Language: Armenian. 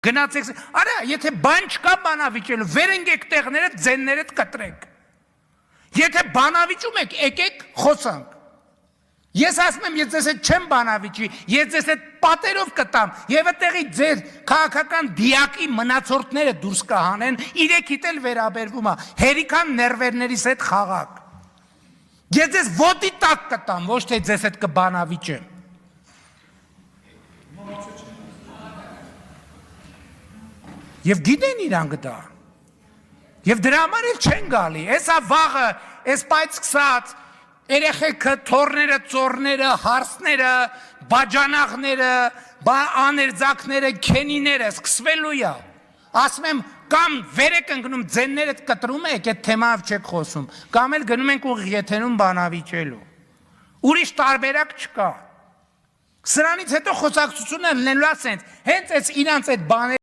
Գնացեք, արա, եթե բան չկա բանավիճելու, վեր ընկեք տեղներդ, ձեններդ կտրեք։ Եթե բանավիճում եք, եկեք խոսանք։ Ես ասում եմ, ես ձեզ հետ չեմ բանավիճի, ես ձեզ հետ պատերով կտամ, եւ այդտեղի ձեր քաղաքական դիակի մնացորդները դուրս կհանեն, իրեքիդ էլ վերաբերվում է, հերիքան ներվերներիս հետ խաղակ։ Ես ձեզ ոտի տակ կտամ, ոչ թե ձեզ հետ կբանավիճեմ։ Եվ գիտեն իրանք դա։ Եվ դրա համար էլ չեն գալի, էսա վաղը, էս պայծ սկսած, երեխեքը, թորները, ծորները, հարսները, բաջանաղները, աներձակները, քենիները սկսվելու է։ Ասում եմ, կամ վեր եք ընկնում, ձեններդ կտրում եք, այդ թեմայով չեք խոսում, կամ էլ գնում ենք ուղիղ եթերում բանավիճելու։ Ուրիշ տարբերակ չկա։ Սրանից հետո խոսակցությունը լինելու է սենց, հենց այս իրանց այդ բաները